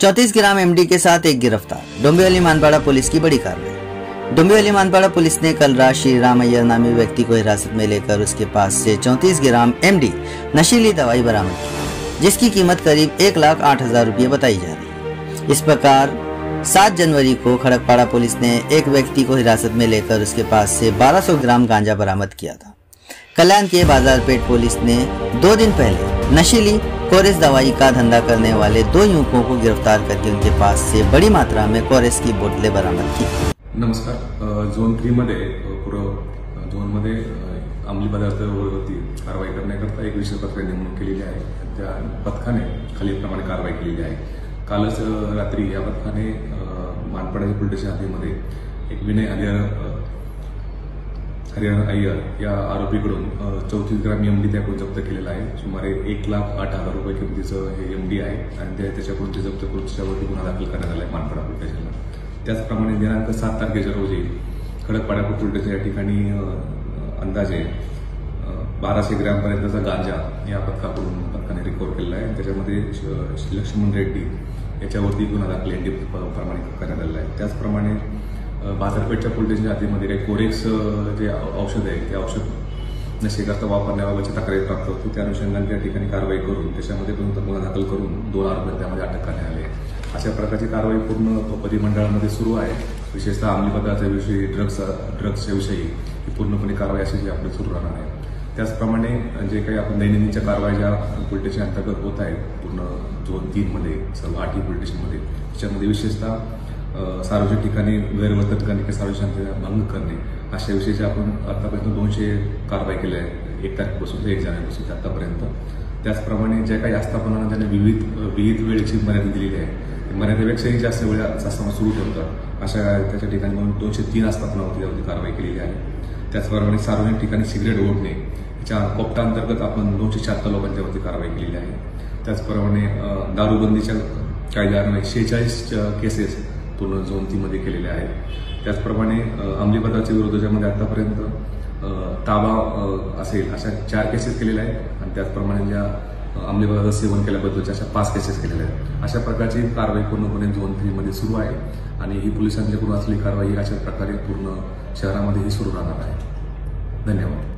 34 ग्राम MD के साथ एक गिरफ्तार। डोंबिवली मानपाड़ा पुलिस की बड़ी कार्रवाई। डोंबिवली मानपाड़ा पुलिस ने कल रात श्री राम अय्यर नामी व्यक्ति को हिरासत में लेकर उसके पास से 34 ग्राम एमडी नशीली दवाई बरामद की, जिसकी कीमत करीब 1,08,000 रुपये बताई जा रही है। इस प्रकार 7 जनवरी को खड़कपाड़ा पुलिस ने एक व्यक्ति को हिरासत में लेकर उसके पास से 1200 ग्राम गांजा बरामद किया था। कल्याण के बाजारपेट पुलिस ने 2 दिन पहले नशीली कोरेस दवाई का धंधा करने वाले 2 युवकों को गिरफ्तार करके उनके पास से बड़ी मात्रा में कोरेस की बोतलें बरामद की। नमस्कार। झोन 3 मध्ये पूर्ण झोनमध्ये अंमली पदार्थावरती कारवाई करण्याकरता एक विशेष पथक नेमणूक केलेली आहे। त्या पथकाने खालीलप्रमाणे कारवाई केलेली आहे। कालच रात्री या पथकाने मानपाडा पोलीस स्टेशन हद्दीमध्ये एक विनय हरिहर अय्यर या आरोपीकडून 34 ग्राम एमडी त्याकडून जप्त केलेला आहे। सुमारे 1,08,000 रुपये किमतीचं हे एमडी आहे आणि त्याच्याकडून ते जप्त करून त्याच्यावरती गुन्हा दाखल करण्यात आला आहे मानपाडा पोलीस स्टेशनला। त्याचप्रमाणे दिनांक 7 तारखेच्या रोजी खडकपाडा पोलीस स्टेशन या ठिकाणी अंदाजे 1200 ग्रॅम पर्यंतचा गांजा या पथकाने रिकव्हर केलेला आहे। त्याच्यामध्ये लक्ष्मण रेड्डी याच्यावरती गुन्हा दाखल एनडी प्रमाणित करण्यात आलेला आहे। त्याचप्रमाणे बाजारपेठच्या पोलीस स्टेशन हद्दीमध्ये काही कोरेक्स जे औषध आहे ते औषध नशेकरता वापरण्याबाबतची तक्रारी प्राप्त होती। त्या अनुषंगाने त्या ठिकाणी कारवाई करून त्याच्यामध्ये गुन्हा दाखल करून 2 आरोपी त्यामध्ये अटक करण्यात आले। अशा प्रकारची कारवाई पूर्ण परिमंडळामध्ये सुरू आहे। विशेषतः अंमली पदार्थाविषयी ड्रग्सच्या विषयी ही पूर्णपणे कारवाई अशी आपली सुरू राहणार आहे। त्याचप्रमाणे जे काही आपण दैनंदिनच्या कारवाई ज्या पोलीस स्टेशन अंतर्गत होत आहेत पूर्ण झोन 3 मध्ये सर्व 8 पोलीस स्टेशनमध्ये, त्याच्यामध्ये विशेषतः सार्वजनिक ठिकाणी गैरवर्तन करणे किंवा सार्वजनिक शांततेचा भंग करणे अशा विषयीचे आपण आतापर्यंत 200 कारवाई केल्या आहेत 1 तारखेपासून ते 1 जानेवारीपासून आतापर्यंत। त्याचप्रमाणे ज्या काही आस्थापनांना त्यांनी विविध वेळेची मर्यादा दिलेली आहे, मर्यादेपेक्षाही जास्त वेळ आस्थापना सुरू ठेवतात अशा त्याच्या ठिकाणी म्हणून 203 आस्थापनावरती त्यावरती कारवाई केलेली आहे। त्याचप्रमाणे सार्वजनिक ठिकाणी सिगरेट ओढणे याच्या कोपटा अंतर्गत आपण 276 लोकांच्यावरती कारवाई केलेली आहे। त्याचप्रमाणे दारूबंदीच्या कायद्यान्वये 46 केसेस पूर्ण झोन 3 मध्ये केलेले आहेत। त्याचप्रमाणे अंमली पदार्थाच्या विरोधामध्ये आतापर्यंत ताबा असेल अशा 4 केसेस केलेल्या आहेत आणि त्याचप्रमाणे ज्या अंमली पदार्थ सेवन केल्याबद्दलच्या अशा 5 केसेस केलेल्या आहेत। अशा प्रकारची कारवाई पूर्णपणे झोन 3 मध्ये सुरू आहे आणि ही पोलिसांच्याकडून असलेली कारवाई अशा प्रकारे पूर्ण शहरामध्ये ही सुरू राहणार आहे। धन्यवाद।